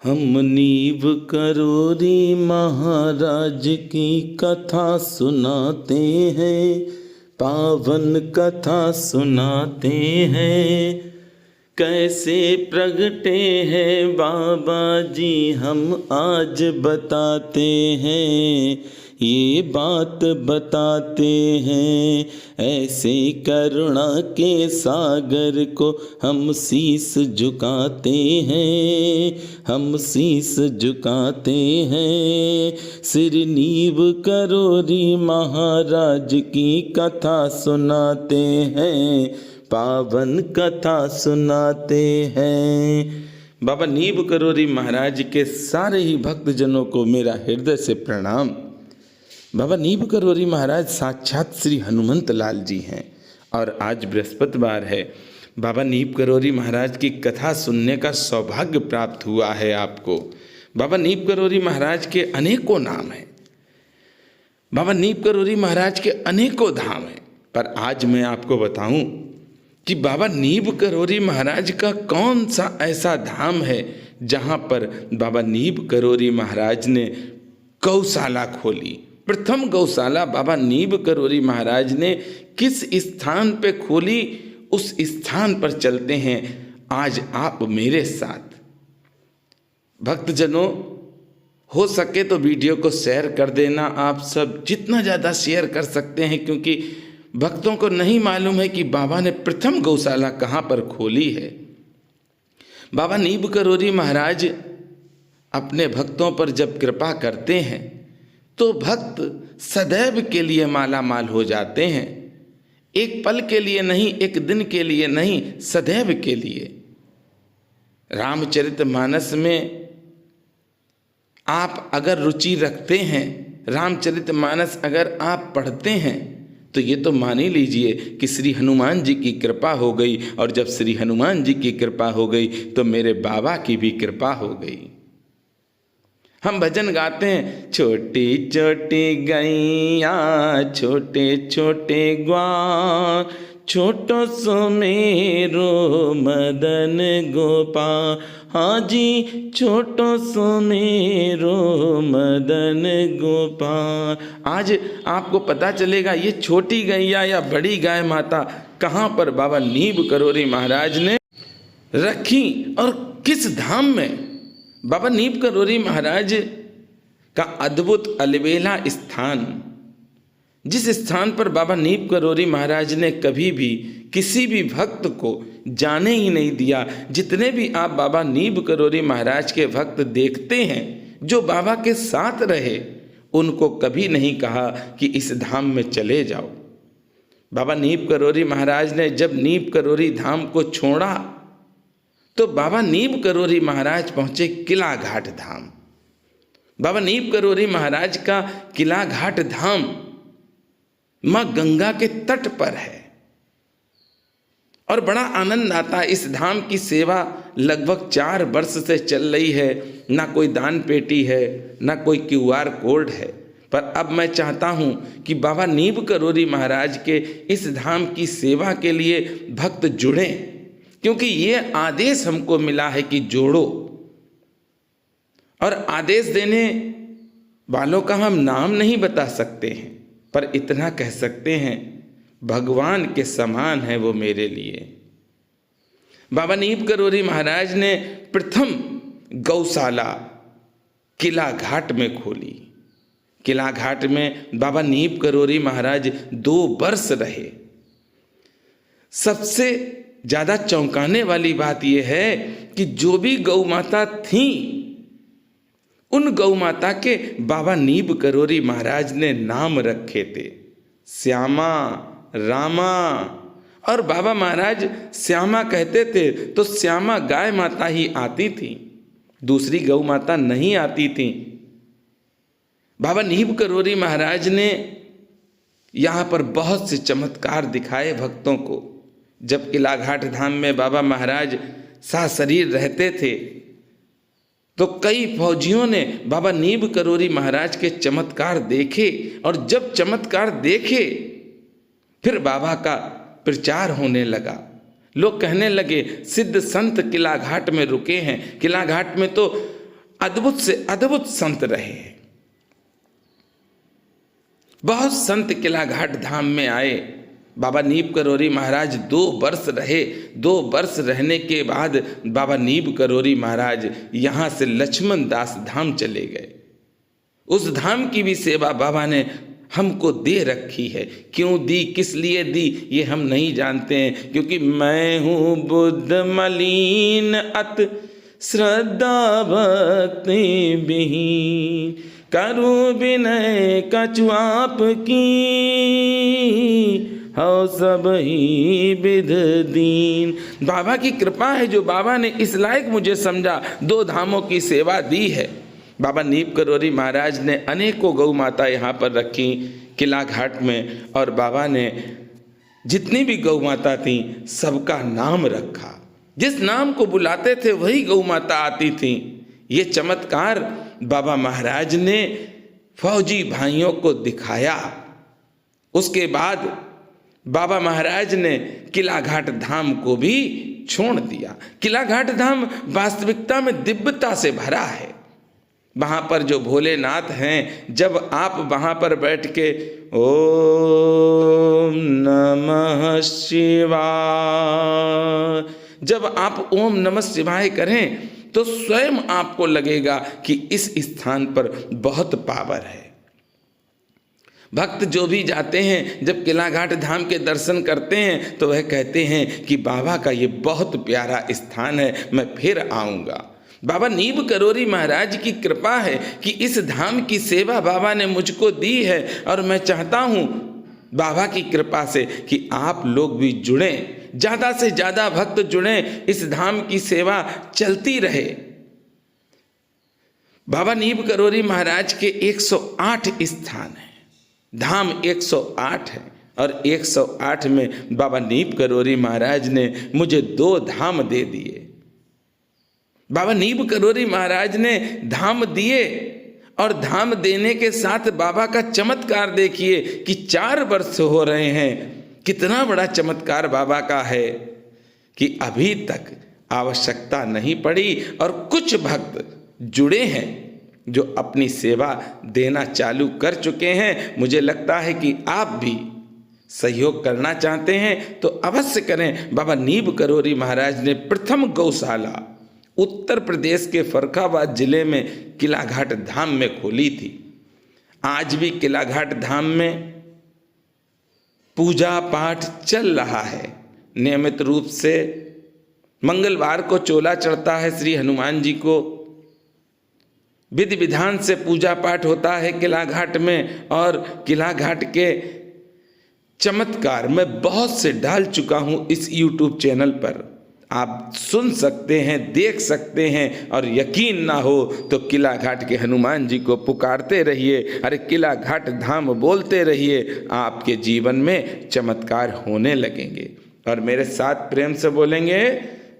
हम नीव करोरी महाराज की कथा सुनाते हैं, पावन कथा सुनाते हैं। कैसे प्रगटे हैं बाबा जी हम आज बताते हैं, ये बात बताते हैं। ऐसे करुणा के सागर को हम शीस झुकाते हैं, हम शीस झुकाते हैं। सिर नीव करोरी महाराज की कथा सुनाते हैं, पावन कथा सुनाते हैं। बाबा नीव करोरी महाराज के सारे ही भक्तजनों को मेरा हृदय से प्रणाम। बाबा नीव करोरी महाराज साक्षात श्री हनुमंत लाल जी हैं और आज बृहस्पतिवार है। बाबा नीव करोरी महाराज की कथा सुनने का सौभाग्य प्राप्त हुआ है आपको। बाबा नीव करोरी महाराज के अनेकों नाम हैं, बाबा नीव करोरी महाराज के अनेकों धाम हैं, पर आज मैं आपको बताऊं कि बाबा नीव करोरी महाराज का कौन सा ऐसा धाम है जहां पर बाबा नीव करोरी महाराज ने गौशाला खोली। प्रथम गौशाला बाबा नीव करोरी महाराज ने किस स्थान पे खोली, उस स्थान पर चलते हैं आज आप मेरे साथ। भक्तजनों, हो सके तो वीडियो को शेयर कर देना, आप सब जितना ज़्यादा शेयर कर सकते हैं, क्योंकि भक्तों को नहीं मालूम है कि बाबा ने प्रथम गौशाला कहाँ पर खोली है। बाबा नीव करोरी महाराज अपने भक्तों पर जब कृपा करते हैं तो भक्त सदैव के लिए माला माल हो जाते हैं। एक पल के लिए नहीं, एक दिन के लिए नहीं, सदैव के लिए। रामचरितमानस में आप अगर रुचि रखते हैं, रामचरितमानस अगर आप पढ़ते हैं, तो ये तो मान ही लीजिए कि श्री हनुमान जी की कृपा हो गई, और जब श्री हनुमान जी की कृपा हो गई तो मेरे बाबा की भी कृपा हो गई। हम भजन गाते हैं, छोटी छोटी गैया छोटे छोटे ग्वाल, छोटो सो मेरो मदन गोपाल। हाँ जी, छोटो सो मेरो मदन गोपाल। आज आपको पता चलेगा ये छोटी गैया या बड़ी गाय माता कहाँ पर बाबा नीव करोरी महाराज ने रखी और किस धाम में। बाबा नीव करोरी महाराज का अद्भुत अलबेला स्थान, जिस स्थान पर बाबा नीव करोरी महाराज ने कभी भी किसी भी भक्त को जाने ही नहीं दिया। जितने भी आप बाबा नीव करोरी महाराज के भक्त देखते हैं जो बाबा के साथ रहे, उनको कभी नहीं कहा कि इस धाम में चले जाओ। बाबा नीव करोरी महाराज ने जब नीव करोरी धाम को छोड़ा तो बाबा नीव करोरी महाराज पहुंचे किला घाट धाम। बाबा नीव करोरी महाराज का किला घाट धाम मां गंगा के तट पर है और बड़ा आनंद आता। इस धाम की सेवा लगभग 4 वर्ष से चल रही है। ना कोई दान पेटी है, ना कोई QR कोड है, पर अब मैं चाहता हूं कि बाबा नीव करोरी महाराज के इस धाम की सेवा के लिए भक्त जुड़ें, क्योंकि ये आदेश हमको मिला है कि जोड़ो। और आदेश देने वालों का हम नाम नहीं बता सकते हैं, पर इतना कह सकते हैं भगवान के समान है वो मेरे लिए। बाबा नीव करोरी महाराज ने प्रथम गौशाला किला घाट में खोली। किला घाट में बाबा नीव करोरी महाराज 2 वर्ष रहे। सबसे ज़्यादा चौंकाने वाली बात यह है कि जो भी गौ माता थी, उन गौ माता के बाबा नीव करोरी महाराज ने नाम रखे थे, श्यामा, रामा। और बाबा महाराज श्यामा कहते थे तो श्यामा गाय माता ही आती थी, दूसरी गौ माता नहीं आती थी। बाबा नीव करोरी महाराज ने यहाँ पर बहुत से चमत्कार दिखाए भक्तों को। जब किला घाट धाम में बाबा महाराज साशरीर रहते थे तो कई फौजियों ने बाबा नीव करोरी महाराज के चमत्कार देखे, और जब चमत्कार देखे फिर बाबा का प्रचार होने लगा। लोग कहने लगे सिद्ध संत किला घाट में रुके हैं। किला घाट में तो अद्भुत से अद्भुत संत रहे। बहुत संत किला घाट धाम में आए। बाबा नीब करोरी महाराज 2 वर्ष रहे। 2 वर्ष रहने के बाद बाबा नीब करोरी महाराज यहाँ से लक्ष्मण दास धाम चले गए। उस धाम की भी सेवा बाबा ने हमको दे रखी है। क्यों दी, किस लिए दी, ये हम नहीं जानते हैं, क्योंकि मैं हूँ बुद्ध मलिन अत श्रद्धा भक्ति विहीन, करूँ विनय कछु आप की, हो सब ही विध दीन। बाबा की कृपा है जो बाबा ने इस लायक मुझे समझा, 2 धामों की सेवा दी है। बाबा नीब करोरी महाराज ने अनेकों गौ माता यहाँ पर रखी किला घाट में, और बाबा ने जितनी भी गौ माता थी सबका नाम रखा। जिस नाम को बुलाते थे वही गौ माता आती थी। ये चमत्कार बाबा महाराज ने फौजी भाइयों को दिखाया। उसके बाद बाबा महाराज ने किला घाट धाम को भी छोड़ दिया। किला घाट धाम वास्तविकता में दिव्यता से भरा है। वहाँ पर जो भोलेनाथ हैं, जब आप वहाँ पर बैठ के ओम नमः शिवाय, जब आप ओम नमः शिवाय करें तो स्वयं आपको लगेगा कि इस स्थान पर बहुत पावर है। भक्त जो भी जाते हैं, जब किला घाट धाम के दर्शन करते हैं तो वह कहते हैं कि बाबा का ये बहुत प्यारा स्थान है, मैं फिर आऊँगा। बाबा नीब करोरी महाराज की कृपा है कि इस धाम की सेवा बाबा ने मुझको दी है, और मैं चाहता हूँ बाबा की कृपा से कि आप लोग भी जुड़ें, ज़्यादा से ज़्यादा भक्त जुड़ें, इस धाम की सेवा चलती रहे। बाबा नीब करोरी महाराज के 108 स्थान हैं, धाम 108 है, और 108 में बाबा नीब करोरी महाराज ने मुझे 2 धाम दे दिए। बाबा नीब करोरी महाराज ने धाम दिए, और धाम देने के साथ बाबा का चमत्कार देखिए कि 4 वर्ष हो रहे हैं। कितना बड़ा चमत्कार बाबा का है कि अभी तक आवश्यकता नहीं पड़ी, और कुछ भक्त जुड़े हैं जो अपनी सेवा देना चालू कर चुके हैं। मुझे लगता है कि आप भी सहयोग करना चाहते हैं तो अवश्य करें। बाबा नीब करोरी महाराज ने प्रथम गौशाला उत्तर प्रदेश के फर्रुखाबाद जिले में किला घाट धाम में खोली थी। आज भी किला घाट धाम में पूजा पाठ चल रहा है। नियमित रूप से मंगलवार को चोला चढ़ता है श्री हनुमान जी को, विधि विधान से पूजा पाठ होता है किला घाट में। और किला घाट के चमत्कार मैं बहुत से डाल चुका हूँ इस YouTube चैनल पर, आप सुन सकते हैं, देख सकते हैं, और यकीन ना हो तो किला घाट के हनुमान जी को पुकारते रहिए, अरे किला घाट धाम बोलते रहिए, आपके जीवन में चमत्कार होने लगेंगे। और मेरे साथ प्रेम से बोलेंगे,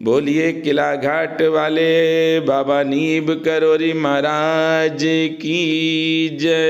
बोलिए किला घाट वाले बाबा नीब करोरी महाराज की जय।